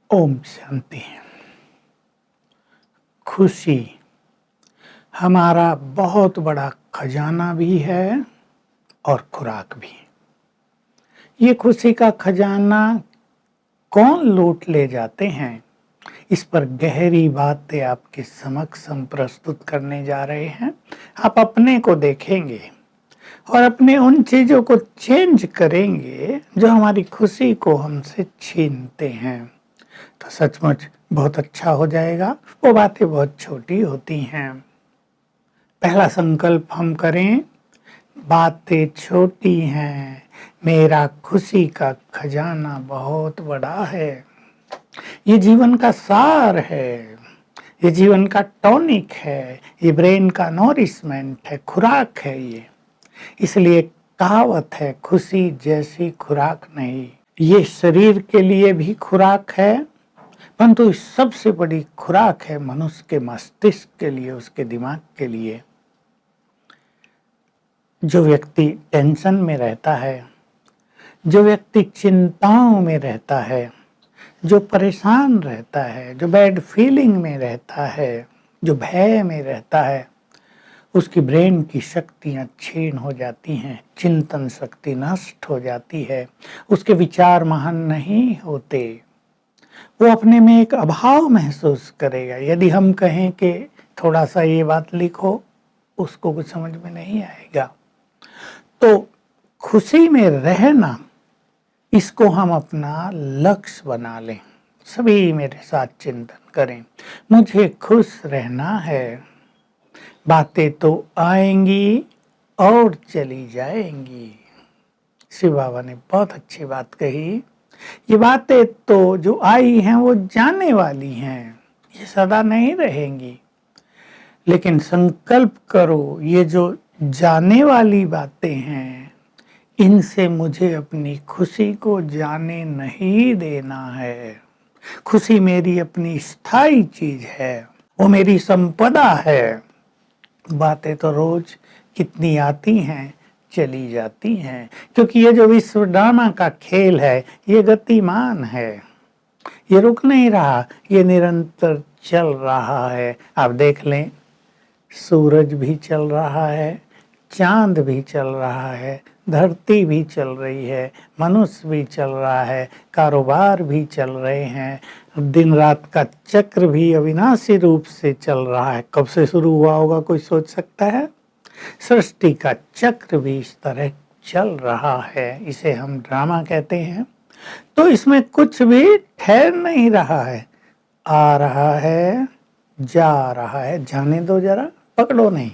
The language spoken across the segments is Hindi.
ओम शांति। खुशी हमारा बहुत बड़ा खजाना भी है और खुराक भी। ये खुशी का खजाना कौन लूट ले जाते हैं, इस पर गहरी बातें आपके समक्ष हम प्रस्तुत करने जा रहे हैं। आप अपने को देखेंगे और अपने उन चीजों को चेंज करेंगे जो हमारी खुशी को हमसे छीनते हैं, तो सचमुच बहुत अच्छा हो जाएगा। वो बातें बहुत छोटी होती हैं। पहला संकल्प हम करें, बातें छोटी हैं, मेरा खुशी का खजाना बहुत बड़ा है। ये जीवन का सार है, ये जीवन का टॉनिक है, ये ब्रेन का नॉरिशमेंट है, खुराक है ये। इसलिए कहावत है, खुशी जैसी खुराक नहीं। ये शरीर के लिए भी खुराक है, परंतु सबसे बड़ी खुराक है मनुष्य के मस्तिष्क के लिए, उसके दिमाग के लिए। जो व्यक्ति टेंशन में रहता है, जो व्यक्ति चिंताओं में रहता है, जो परेशान रहता है, जो बैड फीलिंग में रहता है, जो भय में रहता है, उसकी ब्रेन की शक्तियां क्षीण हो जाती हैं, चिंतन शक्ति नष्ट हो जाती है, उसके विचार महान नहीं होते, वो अपने में एक अभाव महसूस करेगा। यदि हम कहें कि थोड़ा सा ये बात लिखो, उसको कुछ समझ में नहीं आएगा। तो खुशी में रहना, इसको हम अपना लक्ष्य बना लें। सभी मेरे साथ चिंतन करें, मुझे खुश रहना है। बातें तो आएंगी और चली जाएंगी। शिव बाबा ने बहुत अच्छी बात कही, ये बातें तो जो आई हैं वो जाने वाली हैं, ये सदा नहीं रहेंगी। लेकिन संकल्प करो, ये जो जाने वाली बातें हैं, इनसे मुझे अपनी खुशी को जाने नहीं देना है। खुशी मेरी अपनी स्थायी चीज है, वो मेरी संपदा है। बातें तो रोज कितनी आती हैं, चली जाती हैं, क्योंकि ये जो विश्व ड्रामा का खेल है, ये गतिमान है, ये रुक नहीं रहा, ये निरंतर चल रहा है। आप देख लें, सूरज भी चल रहा है, चांद भी चल रहा है, धरती भी चल रही है, मनुष्य भी चल रहा है, कारोबार भी चल रहे हैं, दिन रात का चक्र भी अविनाशी रूप से चल रहा है। कब से शुरू हुआ होगा कोई सोच सकता है? सृष्टि का चक्र भी इस तरह चल रहा है, इसे हम ड्रामा कहते हैं। तो इसमें कुछ भी ठहर नहीं रहा है, आ रहा है, जा रहा है। जाने दो जरा, पकड़ो नहीं।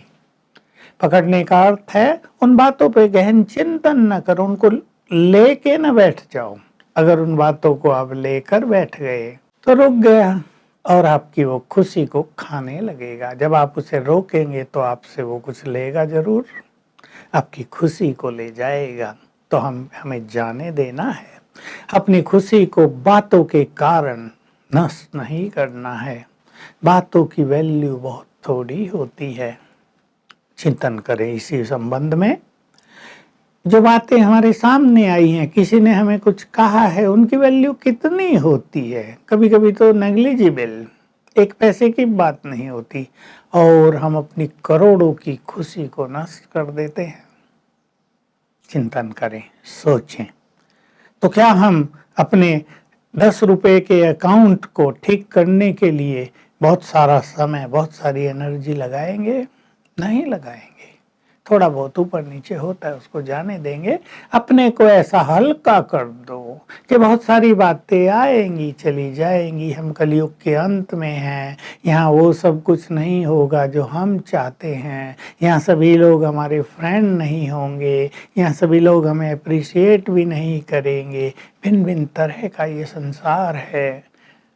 पकड़ने का अर्थ है उन बातों पे गहन चिंतन न करो, उनको लेके न बैठ जाओ। अगर उन बातों को आप लेकर बैठ गए तो रुक गया और आपकी वो खुशी को खाने लगेगा। जब आप उसे रोकेंगे तो आपसे वो कुछ लेगा जरूर, आपकी खुशी को ले जाएगा। तो हमें जाने देना है, अपनी खुशी को बातों के कारण नष्ट नहीं करना है। बातों की वैल्यू बहुत थोड़ी होती है। चिंतन करें इसी संबंध में। जो बातें हमारे सामने आई हैं, किसी ने हमें कुछ कहा है, उनकी वैल्यू कितनी होती है? कभी कभी तो नेग्लिजिबल, एक पैसे की बात नहीं होती, और हम अपनी करोड़ों की खुशी को नष्ट कर देते हैं। चिंतन करें, सोचें। तो क्या हम अपने 10 रुपए के अकाउंट को ठीक करने के लिए बहुत सारा समय, बहुत सारी एनर्जी लगाएंगे? नहीं लगाएंगे। थोड़ा बहुत ऊपर नीचे होता है, उसको जाने देंगे। अपने को ऐसा हल्का कर दो कि बहुत सारी बातें आएंगी, चली जाएंगी। हम कलयुग के अंत में हैं, यहाँ वो सब कुछ नहीं होगा जो हम चाहते हैं। यहाँ सभी लोग हमारे फ्रेंड नहीं होंगे, यहाँ सभी लोग हमें अप्रिशिएट भी नहीं करेंगे। भिन्न भिन्न तरह का ये संसार है।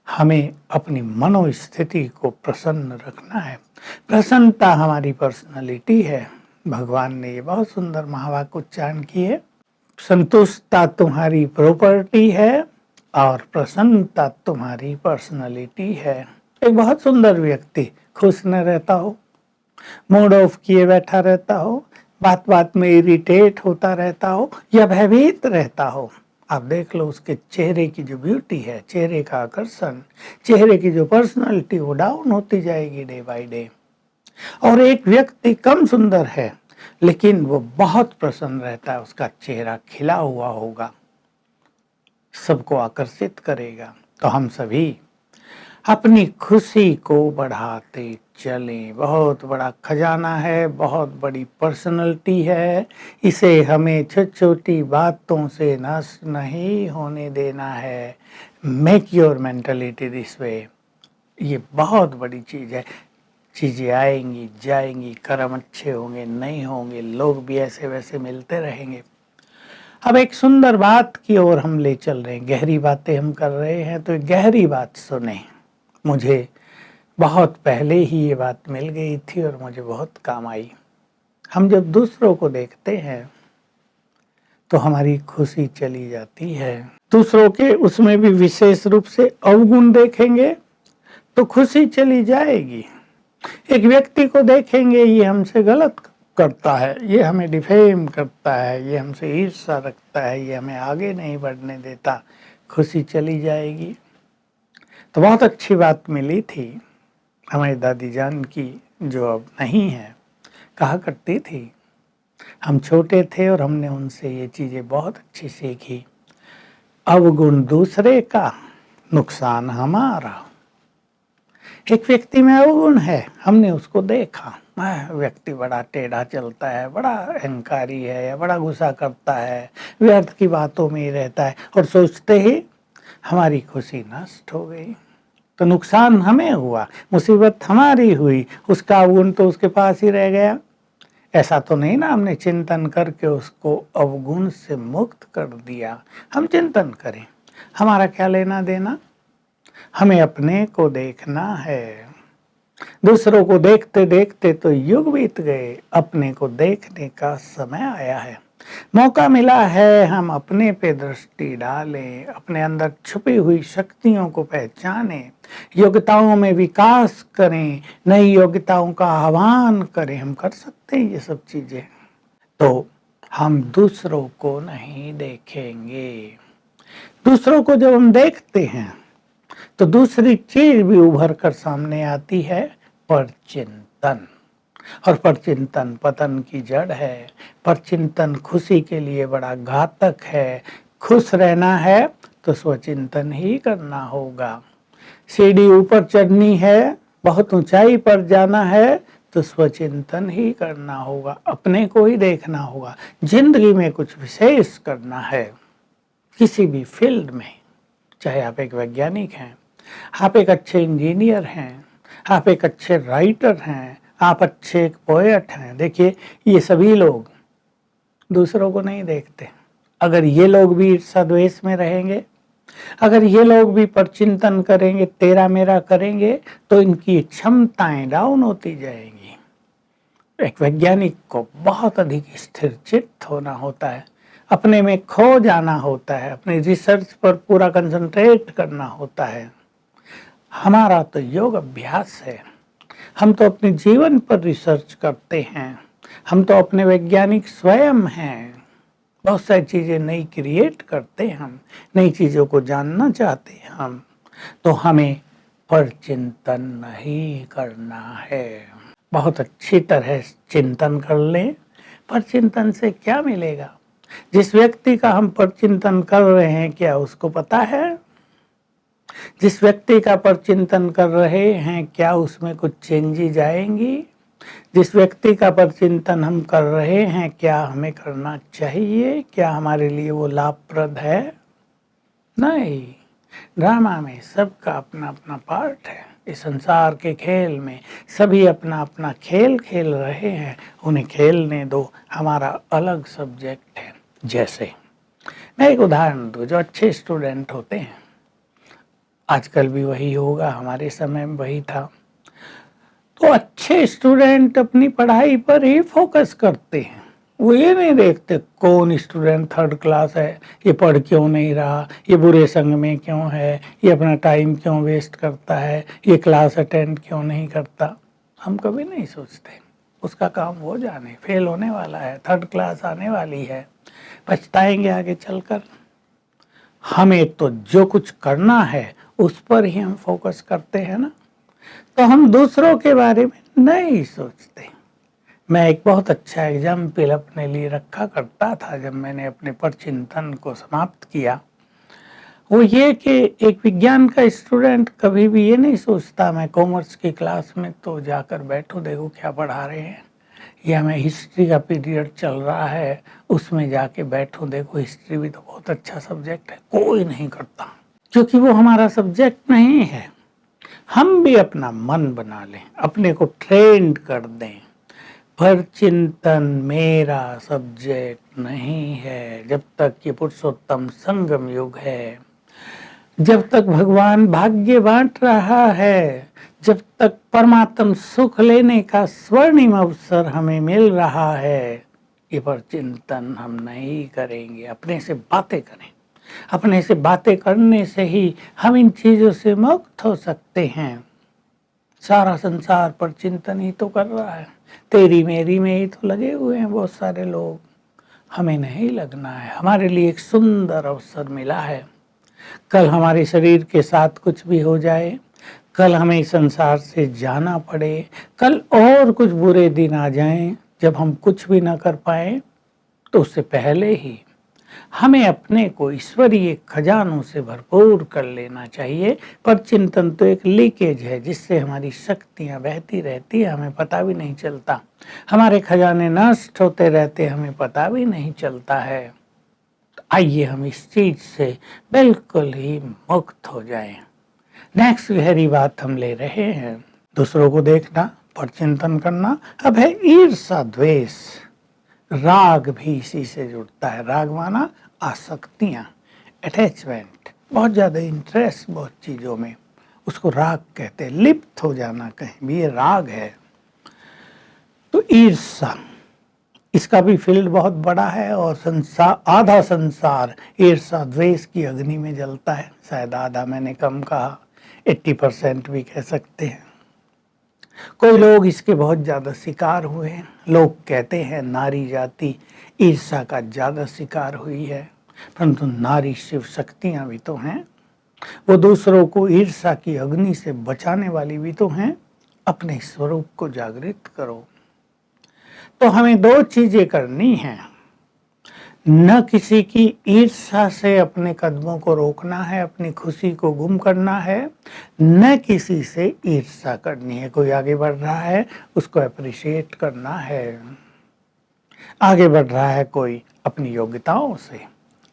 हमें अपनी मनोस्थिति को प्रसन्न रखना है। प्रसन्नता हमारी पर्सनालिटी है। भगवान ने ये बहुत सुंदर महावाक्य उच्चारण किए, संतुष्टता तुम्हारी प्रॉपर्टी है और प्रसन्नता तुम्हारी पर्सनालिटी है। एक बहुत सुंदर व्यक्ति खुश न रहता हो, मूड ऑफ किए बैठा रहता हो, बात बात में इरिटेट होता रहता हो या भयभीत रहता हो, आप देख लो उसके चेहरे की जो ब्यूटी है, चेहरे का आकर्षण, चेहरे की जो पर्सनालिटी वो डाउन होती जाएगी डे बाय डे। और एक व्यक्ति कम सुंदर है लेकिन वो बहुत प्रसन्न रहता है, उसका चेहरा खिला हुआ होगा, सबको आकर्षित करेगा। तो हम सभी अपनी खुशी को बढ़ाते चलें। बहुत बड़ा खजाना है, बहुत बड़ी पर्सनैलिटी है, इसे हमें छोटी-छोटी बातों से नष्ट नहीं होने देना है। Make your mentality this way. ये बहुत बड़ी चीज़ है। चीज़ें आएंगी जाएंगी, कर्म अच्छे होंगे नहीं होंगे, लोग भी ऐसे वैसे मिलते रहेंगे। अब एक सुंदर बात की ओर हम ले चल रहे हैं, गहरी बातें हम कर रहे हैं, तो गहरी बात सुने। मुझे बहुत पहले ही ये बात मिल गई थी और मुझे बहुत काम आई। हम जब दूसरों को देखते हैं तो हमारी खुशी चली जाती है। दूसरों के उसमें भी विशेष रूप से अवगुण देखेंगे तो खुशी चली जाएगी। एक व्यक्ति को देखेंगे ये हमसे गलत करता है, ये हमें डिफेम करता है, ये हमसे ईर्ष्या रखता है, ये हमें आगे नहीं बढ़ने देता, खुशी चली जाएगी। तो बहुत अच्छी बात मिली थी हमारी दादी जान की, जो अब नहीं है, कहा करती थी। हम छोटे थे और हमने उनसे ये चीज़ें बहुत अच्छी सीखी। अवगुण दूसरे का, नुकसान हमारा। एक व्यक्ति में अवगुण है, हमने उसको देखा, व्यक्ति बड़ा टेढ़ा चलता है, बड़ा अहंकारी है या बड़ा गुस्सा करता है, व्यर्थ की बातों में ही रहता है, और सोचते ही हमारी खुशी नष्ट हो गई। तो नुकसान हमें हुआ, मुसीबत हमारी हुई, उसका अवगुण तो उसके पास ही रह गया। ऐसा तो नहीं ना हमने चिंतन करके उसको अवगुण से मुक्त कर दिया। हम चिंतन करें, हमारा क्या लेना देना, हमें अपने को देखना है। दूसरों को देखते देखते तो युग बीत गए, अपने को देखने का समय आया है। मौका मिला है हम अपने पे दृष्टि डालें, अपने अंदर छुपी हुई शक्तियों को पहचानें, योग्यताओं में विकास करें, नई योग्यताओं का आह्वान करें। हम कर सकते हैं ये सब चीजें। तो हम दूसरों को नहीं देखेंगे। दूसरों को जब हम देखते हैं तो दूसरी चीज भी उभर कर सामने आती है, परचिंतन। और परचिंतन पतन की जड़ है। परचिंतन खुशी के लिए बड़ा घातक है। खुश रहना है तो स्वचिंतन ही करना होगा। सीढ़ी ऊपर चढ़नी है, बहुत ऊंचाई पर जाना है तो स्वचिंतन ही करना होगा, अपने को ही देखना होगा। जिंदगी में कुछ विशेष करना है, किसी भी फील्ड में, चाहे आप एक वैज्ञानिक हैं, आप एक अच्छे इंजीनियर हैं, आप एक अच्छे राइटर हैं, आप अच्छे एक पोएट हैं। देखिए ये सभी लोग दूसरों को नहीं देखते। अगर ये लोग भी ईर्ष्या द्वेष में रहेंगे, अगर ये लोग भी परचिंतन करेंगे, तेरा मेरा करेंगे, तो इनकी क्षमताएं डाउन होती जाएंगी। एक वैज्ञानिक को बहुत अधिक स्थिर चित्त होना होता है, अपने में खो जाना होता है, अपनी रिसर्च पर पूरा कंसंट्रेट करना होता है। हमारा तो योग अभ्यास है, हम तो अपने जीवन पर रिसर्च करते हैं, हम तो अपने वैज्ञानिक स्वयं हैं। बहुत सारी चीज़ें नई क्रिएट करते हैं, हम नई चीज़ों को जानना चाहते हैं हम। तो हमें परचिंतन नहीं करना है। बहुत अच्छी तरह चिंतन कर लें। परचिंतन से क्या मिलेगा? जिस व्यक्ति का हम परचिंतन कर रहे हैं, क्या उसको पता है? जिस व्यक्ति का परचिंतन कर रहे हैं, क्या उसमें कुछ चेंजेज आएंगी? जिस व्यक्ति का परचिंतन हम कर रहे हैं, क्या हमें करना चाहिए? क्या हमारे लिए वो लाभप्रद है? नहीं। ड्रामा में सबका अपना अपना पार्ट है। इस संसार के खेल में सभी अपना अपना खेल खेल रहे हैं, उन्हें खेलने दो, हमारा अलग सब्जेक्ट है। जैसे मैं एक उदाहरण दूं, जो अच्छे स्टूडेंट होते हैं, आजकल भी वही होगा, हमारे समय में वही था, तो अच्छे स्टूडेंट अपनी पढ़ाई पर ही फोकस करते हैं। वो ये नहीं देखते कौन स्टूडेंट थर्ड क्लास है, ये पढ़ क्यों नहीं रहा, ये बुरे संग में क्यों है, ये अपना टाइम क्यों वेस्ट करता है, ये क्लास अटेंड क्यों नहीं करता। हम कभी नहीं सोचते, उसका काम वो जाने, फेल होने वाला है, थर्ड क्लास आने वाली है, पछताएंगे आगे चलकर। हमें तो जो कुछ करना है उस पर ही हम फोकस करते हैं ना, तो हम दूसरों के बारे में नहीं सोचते। मैं एक बहुत अच्छा एग्जाम्पल अपने लिए रखा करता था जब मैंने अपने परचिंतन को समाप्त किया। वो ये कि एक विज्ञान का स्टूडेंट कभी भी ये नहीं सोचता मैं कॉमर्स की क्लास में तो जाकर बैठूं, देखो क्या पढ़ा रहे हैं, या मैं हिस्ट्री का पीरियड चल रहा है उसमें जाके बैठूं, देखो हिस्ट्री भी तो बहुत अच्छा सब्जेक्ट है। कोई नहीं करता, क्योंकि वो हमारा सब्जेक्ट नहीं है। हम भी अपना मन बना लें, अपने को ट्रेंड कर दें, पर चिंतन मेरा सब्जेक्ट नहीं है। जब तक ये पुरुषोत्तम संगम युग है, जब तक भगवान भाग्य बांट रहा है, जब तक परमात्म सुख लेने का स्वर्णिम अवसर हमें मिल रहा है, ये पर चिंतन हम नहीं करेंगे। अपने से बातें करें, अपने से बातें करने से ही हम इन चीजों से मुक्त हो सकते हैं। सारा संसार पर चिंतन ही तो कर रहा है, तेरी मेरी में ही तो लगे हुए हैं बहुत सारे लोग। हमें नहीं लगना है। हमारे लिए एक सुंदर अवसर मिला है। कल हमारे शरीर के साथ कुछ भी हो जाए, कल हमें इस संसार से जाना पड़े, कल और कुछ बुरे दिन आ जाएं जब हम कुछ भी ना कर पाए, तो उससे पहले ही हमें अपने को ईश्वरीय खजानों से भरपूर कर लेना चाहिए। पर चिंतन तो एक लीकेज है जिससे हमारी शक्तियां बहती रहती है, हमें पता भी नहीं चलता। हमारे खजाने नष्ट होते रहते, हमें पता भी नहीं चलता है। तो आइए हम इस चीज से बिल्कुल ही मुक्त हो जाएं। नेक्स्ट गहरी बात हम ले रहे हैं, दूसरों को देखना, पर चिंतन करना। अब है ईर्षा द्वेष। राग भी इसी से जुड़ता है। राग माना आसक्तियां, अटैचमेंट, बहुत ज्यादा इंटरेस्ट बहुत चीजों में, उसको राग कहते हैं। लिप्त हो जाना कहीं भी, ये राग है। तो ईर्षा, इसका भी फील्ड बहुत बड़ा है और संसार, आधा संसार ईर्षा द्वेष की अग्नि में जलता है। शायद आधा मैंने कम कहा, 80% भी कह सकते हैं। कोई लोग इसके बहुत ज्यादा शिकार हुए हैं। लोग कहते हैं नारी जाति ईर्षा का ज्यादा शिकार हुई है, परंतु नारी शिव शक्तियां भी तो हैं। वो दूसरों को ईर्षा की अग्नि से बचाने वाली भी तो हैं। अपने स्वरूप को जागृत करो। तो हमें दो चीजें करनी है, न किसी की ईर्षा से अपने कदमों को रोकना है, अपनी खुशी को गुम करना है, न किसी से ईर्षा करनी है। कोई आगे बढ़ रहा है उसको अप्रिशिएट करना है। आगे बढ़ रहा है कोई अपनी योग्यताओं से,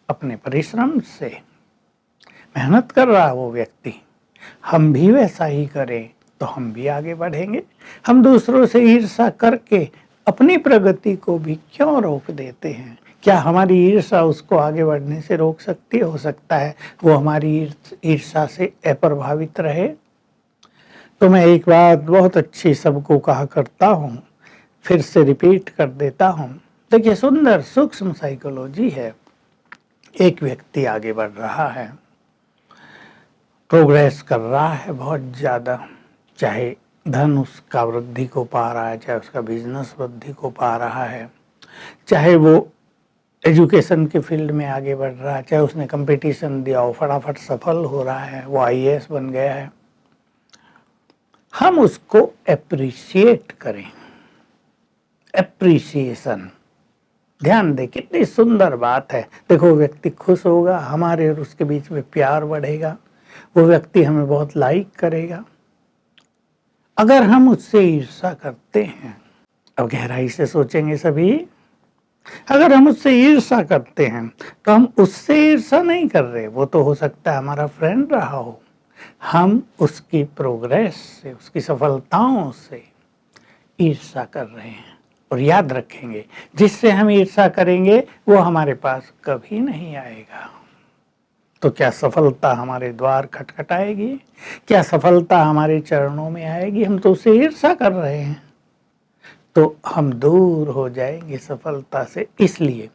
अपने परिश्रम से मेहनत कर रहा है वो व्यक्ति, हम भी वैसा ही करें तो हम भी आगे बढ़ेंगे। हम दूसरों से ईर्षा करके अपनी प्रगति को भी क्यों रोक देते हैं? क्या हमारी ईर्षा उसको आगे बढ़ने से रोक सकती है? हो सकता है वो हमारी ईर्षा से अप्रभावित रहे। तो मैं एक बात बहुत अच्छी सबको कहा करता हूँ, फिर से रिपीट कर देता हूँ। देखिए, सुंदर सूक्ष्म साइकोलॉजी है। एक व्यक्ति आगे बढ़ रहा है, प्रोग्रेस कर रहा है बहुत ज़्यादा, चाहे धन उसका वृद्धि को पा रहा है, चाहे उसका बिजनेस वृद्धि को पा रहा है, चाहे वो एजुकेशन के फील्ड में आगे बढ़ रहा है, चाहे उसने कंपटीशन दिया वो फटाफट सफल हो रहा है, वो आईएएस बन गया है। हम उसको एप्रिशिएट करें। एप्रिसिएशन, ध्यान दे, कितनी सुंदर बात है। देखो, व्यक्ति खुश होगा, हमारे और उसके बीच में प्यार बढ़ेगा, वो व्यक्ति हमें बहुत लाइक करेगा। अगर हम उससे ईर्षा करते हैं, अब गहराई से सोचेंगे सभी, अगर हम उससे ईर्षा करते हैं तो हम उससे ईर्षा नहीं कर रहे, वो तो हो सकता है हमारा फ्रेंड रहा हो, हम उसकी प्रोग्रेस से, उसकी सफलताओं से ईर्षा कर रहे हैं। और याद रखेंगे, जिससे हम ईर्षा करेंगे वो हमारे पास कभी नहीं आएगा। तो क्या सफलता हमारे द्वार खटखटाएगी? क्या सफलता हमारे चरणों में आएगी? हम तो उससे ईर्षा कर रहे हैं। तो हम दूर हो जाएंगे सफलता से। इसलिए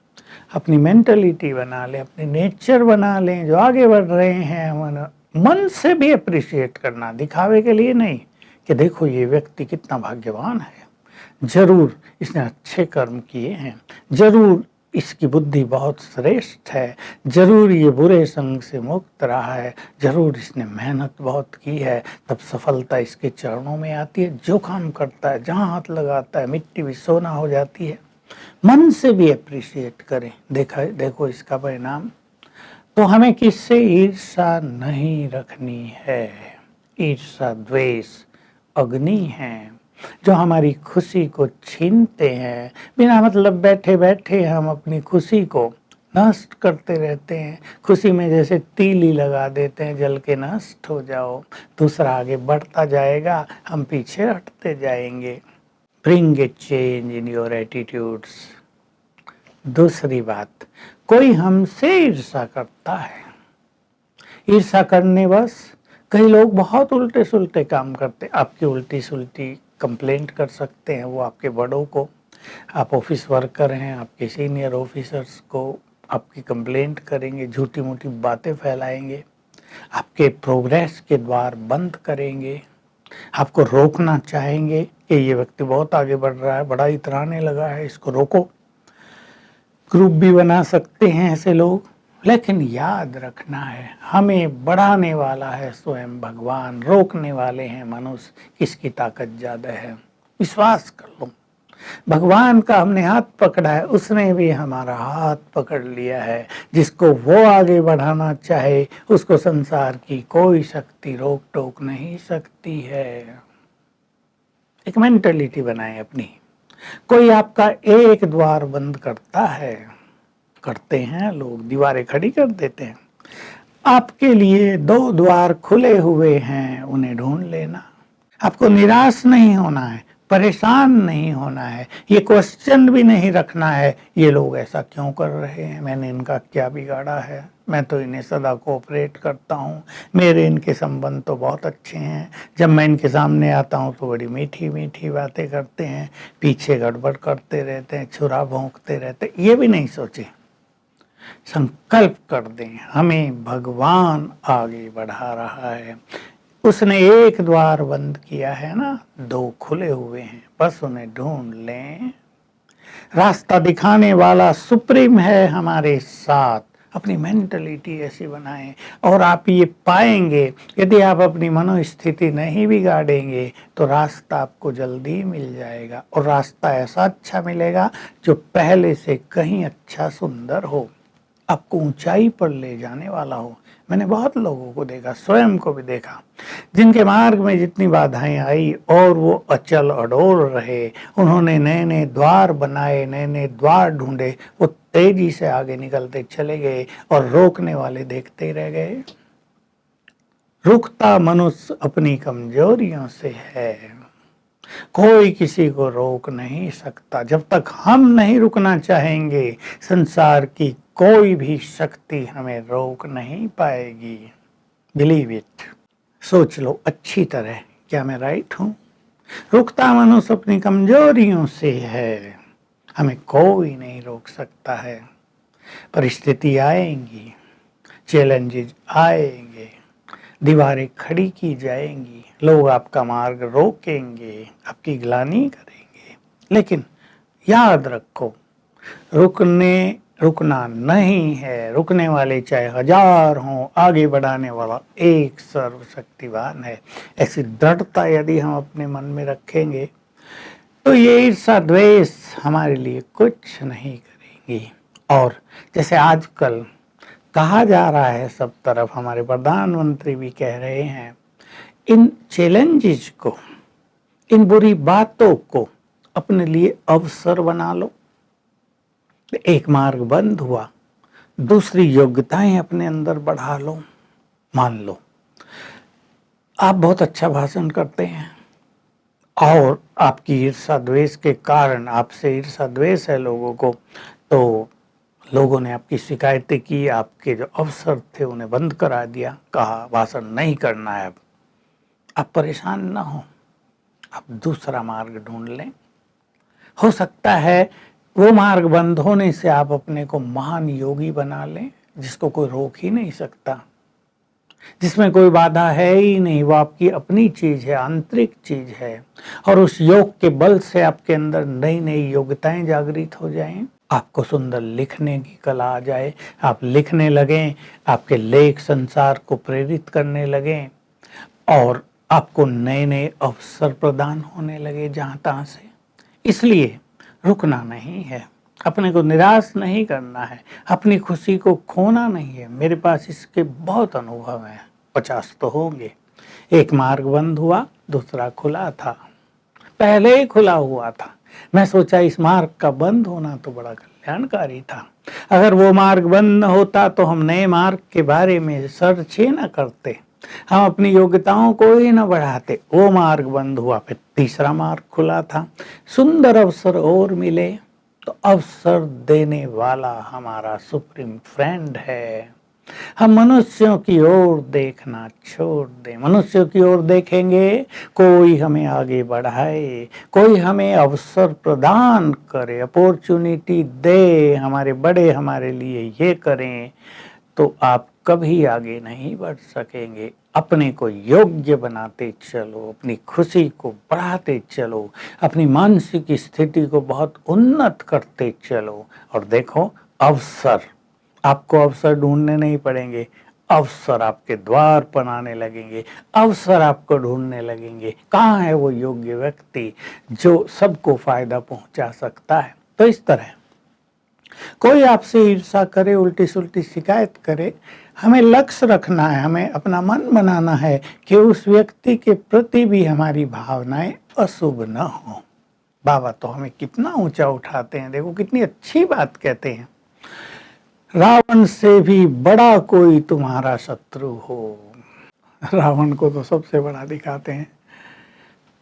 अपनी मेंटलिटी बना लें, अपनी नेचर बना लें। जो आगे बढ़ रहे हैं मन से भी अप्रिशिएट करना, दिखावे के लिए नहीं कि देखो ये व्यक्ति कितना भाग्यवान है, जरूर इसने अच्छे कर्म किए हैं, जरूर इसकी बुद्धि बहुत श्रेष्ठ है, जरूर ये बुरे संग से मुक्त रहा है, जरूर इसने मेहनत बहुत की है, तब सफलता इसके चरणों में आती है। जो काम करता है, जहाँ हाथ लगाता है, मिट्टी भी सोना हो जाती है। मन से भी अप्रिशिएट करें, देखो इसका परिणाम। तो हमें किससे ईर्ष्या नहीं रखनी है। ईर्ष्या द्वेष अग्नि है जो हमारी खुशी को छीनते हैं। बिना मतलब बैठे बैठे हम अपनी खुशी को नष्ट करते रहते हैं। खुशी में जैसे तीली लगा देते हैं, जल के नष्ट हो जाओ। दूसरा आगे बढ़ता जाएगा, हम पीछे हटते जाएंगे। Bring a change in your attitudes. दूसरी बात, कोई हमसे ईर्ष्या करता है, ईर्ष्या करने बस कई लोग बहुत उल्टे सुलटे काम करते। आपकी उल्टी सुलटी कंप्लेंट कर सकते हैं वो आपके बड़ों को। आप ऑफिस वर्कर हैं, आपके सीनियर ऑफिसर्स को आपकी कंप्लेंट करेंगे, झूठी मूठी बातें फैलाएंगे, आपके प्रोग्रेस के द्वार बंद करेंगे, आपको रोकना चाहेंगे कि ये व्यक्ति बहुत आगे बढ़ रहा है, बड़ा इतराने लगा है, इसको रोको। ग्रुप भी बना सकते हैं ऐसे लोग। लेकिन याद रखना है, हमें बढ़ाने वाला है स्वयं भगवान, रोकने वाले हैं मनुष्य। किसकी ताकत ज्यादा है? विश्वास कर लो, भगवान का हमने हाथ पकड़ा है, उसने भी हमारा हाथ पकड़ लिया है। जिसको वो आगे बढ़ाना चाहे उसको संसार की कोई शक्ति रोक टोक नहीं सकती है। एक मेंटालिटी बनाए अपनी। कोई आपका एक द्वार बंद करता है, करते हैं लोग, दीवारें खड़ी कर देते हैं। आपके लिए 2 द्वार खुले हुए हैं, उन्हें ढूंढ लेना। आपको निराश नहीं होना है, परेशान नहीं होना है, ये क्वेश्चन भी नहीं रखना है ये लोग ऐसा क्यों कर रहे हैं, मैंने इनका क्या बिगाड़ा है, मैं तो इन्हें सदा कोऑपरेट करता हूँ, मेरे इनके संबंध तो बहुत अच्छे हैं, जब मैं इनके सामने आता हूँ तो बड़ी मीठी मीठी बातें करते हैं, पीछे गड़बड़ करते रहते हैं, छुरा भोंकते रहते। ये भी नहीं सोचे, संकल्प कर दें हमें भगवान आगे बढ़ा रहा है। उसने एक द्वार बंद किया है ना, 2 खुले हुए हैं, बस उन्हें ढूंढ लें। रास्ता दिखाने वाला सुप्रीम है हमारे साथ। अपनी मेंटलिटी ऐसी बनाएं और आप ये पाएंगे, यदि आप अपनी मनोस्थिति नहीं बिगाड़ेंगे तो रास्ता आपको जल्दी मिल जाएगा। और रास्ता ऐसा अच्छा मिलेगा जो पहले से कहीं अच्छा सुंदर हो, आपको ऊंचाई पर ले जाने वाला हो। मैंने बहुत लोगों को देखा, स्वयं को भी देखा, जिनके मार्ग में जितनी बाधाएं आई और वो अचल अडोल रहे, उन्होंने नए नए द्वार बनाए, नए नए द्वार ढूंढे, वो तेजी से आगे निकलते चले गए और रोकने वाले देखते रह गए। रुकता मनुष्य अपनी कमजोरियों से है, कोई किसी को रोक नहीं सकता। जब तक हम नहीं रुकना चाहेंगे, संसार की कोई भी शक्ति हमें रोक नहीं पाएगी। Believe it. सोच लो अच्छी तरह, क्या मैं राइट हूं? रुकता मनुष्य अपनी कमजोरियों से है, हमें कोई नहीं रोक सकता है। परिस्थिति आएंगी, चैलेंजेस आएंगे, दीवारें खड़ी की जाएंगी, लोग आपका मार्ग रोकेंगे, आपकी ग्लानि करेंगे, लेकिन याद रखो रुकना नहीं है। रुकने वाले चाहे 1000 हों, आगे बढ़ाने वाला एक सर्वशक्तिवान है। ऐसी दृढ़ता यदि हम अपने मन में रखेंगे तो ये ईर्ष्या द्वेष हमारे लिए कुछ नहीं करेंगी। और जैसे आजकल कहा जा रहा है सब तरफ, हमारे प्रधानमंत्री भी कह रहे हैं, इन चैलेंजेस को, इन बुरी बातों को अपने लिए अवसर बना लो। एक मार्ग बंद हुआ, दूसरी योग्यताएं अपने अंदर बढ़ा लो। मान लो आप बहुत अच्छा भाषण करते हैं और आपकी ईर्ष्या द्वेष के कारण, आपसे ईर्ष्या द्वेष है लोगों को, तो लोगों ने आपकी शिकायतें की, आपके जो अवसर थे उन्हें बंद करा दिया, कहा भाषण नहीं करना है अब। आप परेशान ना हो, आप दूसरा मार्ग ढूंढ लें। हो सकता है वो मार्ग बंद होने से आप अपने को महान योगी बना लें, जिसको कोई रोक ही नहीं सकता, जिसमें कोई बाधा है ही नहीं, वो आपकी अपनी चीज है, आंतरिक चीज है। और उस योग के बल से आपके अंदर नई नई योग्यताएं जागृत हो जाएं। आपको सुंदर लिखने की कला आ जाए, आप लिखने लगें, आपके लेख संसार को प्रेरित करने लगें और आपको नए-नए अवसर प्रदान होने लगे जहाँ-तहाँ से। इसलिए रुकना नहीं है, अपने को निराश नहीं करना है, अपनी खुशी को खोना नहीं है। मेरे पास इसके बहुत अनुभव हैं, 50 तो होंगे। एक मार्ग बंद हुआ, दूसरा खुला था। पहले ही खुला हुआ था। मैं सोचा इस मार्ग का बंद होना तो बड़ा कल्याणकारी था। अगर वो मार्ग बंद न होता तो हम नए मार्ग के बारे में सर्च ही न करते, हम अपनी योग्यताओं को ही न बढ़ाते। वो मार्ग बंद हुआ, फिर तीसरा मार्ग खुला था। सुंदर अवसर और मिले तो अवसर देने वाला हमारा सुप्रीम फ्रेंड है। हम मनुष्यों की ओर देखना छोड़ दें। मनुष्यों की ओर देखेंगे, कोई हमें आगे बढ़ाए, कोई हमें अवसर प्रदान करे, अपॉर्चुनिटी दे, हमारे बड़े हमारे लिए ये करें, तो आप कभी आगे नहीं बढ़ सकेंगे। अपने को योग्य बनाते चलो, अपनी खुशी को बढ़ाते चलो, अपनी मानसिक स्थिति को बहुत उन्नत करते चलो और देखो अवसर, आपको अवसर ढूंढने नहीं पड़ेंगे, अवसर आपके द्वार पर आने लगेंगे, अवसर आपको ढूंढने लगेंगे। कहाँ है वो योग्य व्यक्ति जो सबको फायदा पहुंचा सकता है। तो इस तरह कोई आपसे ईर्ष्या करे, उल्टी सुल्टी शिकायत करे, हमें लक्ष्य रखना है, हमें अपना मन बनाना है कि उस व्यक्ति के प्रति भी हमारी भावनाएं अशुभ न हो। बाबा तो हमें कितना ऊंचा उठाते हैं, देखो कितनी अच्छी बात कहते हैं, रावण से भी बड़ा कोई तुम्हारा शत्रु हो। रावण को तो सबसे बड़ा दिखाते हैं,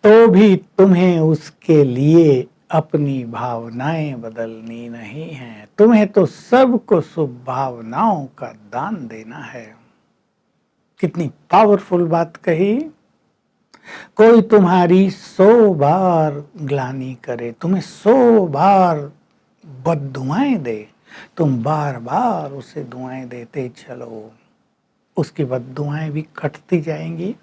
तो भी तुम्हें उसके लिए अपनी भावनाएं बदलनी नहीं है, तुम्हें तो सबको शुभ भावनाओं का दान देना है। कितनी पावरफुल बात कही। कोई तुम्हारी 100 बार ग्लानि करे, तुम्हें 100 बार बद्दुआएं दे, तुम बार बार उसे दुआएं देते चलो, उसकी बद्दुआएं भी कटती जाएंगी,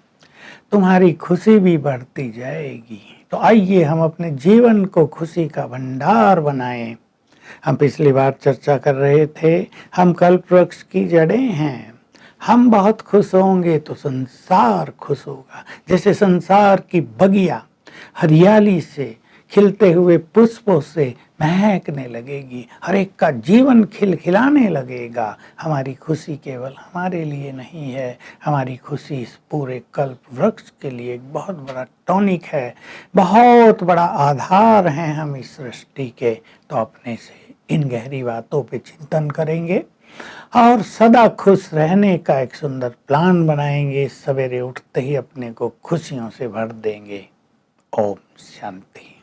तुम्हारी खुशी भी बढ़ती जाएगी। तो आइए हम अपने जीवन को खुशी का भंडार बनाएं। हम पिछली बार चर्चा कर रहे थे, हम कल्प वृक्ष की जड़ें हैं। हम बहुत खुश होंगे तो संसार खुश होगा। जैसे संसार की बगिया हरियाली से, खिलते हुए पुष्पों से महकने लगेगी, हर एक का जीवन खिलखिलाने लगेगा। हमारी खुशी केवल हमारे लिए नहीं है, हमारी खुशी इस पूरे कल्प वृक्ष के लिए एक बहुत बड़ा टॉनिक है, बहुत बड़ा आधार है हम इस सृष्टि के। तो अपने से इन गहरी बातों पे चिंतन करेंगे और सदा खुश रहने का एक सुंदर प्लान बनाएंगे। सवेरे उठते ही अपने को खुशियों से भर देंगे। ओम शांति।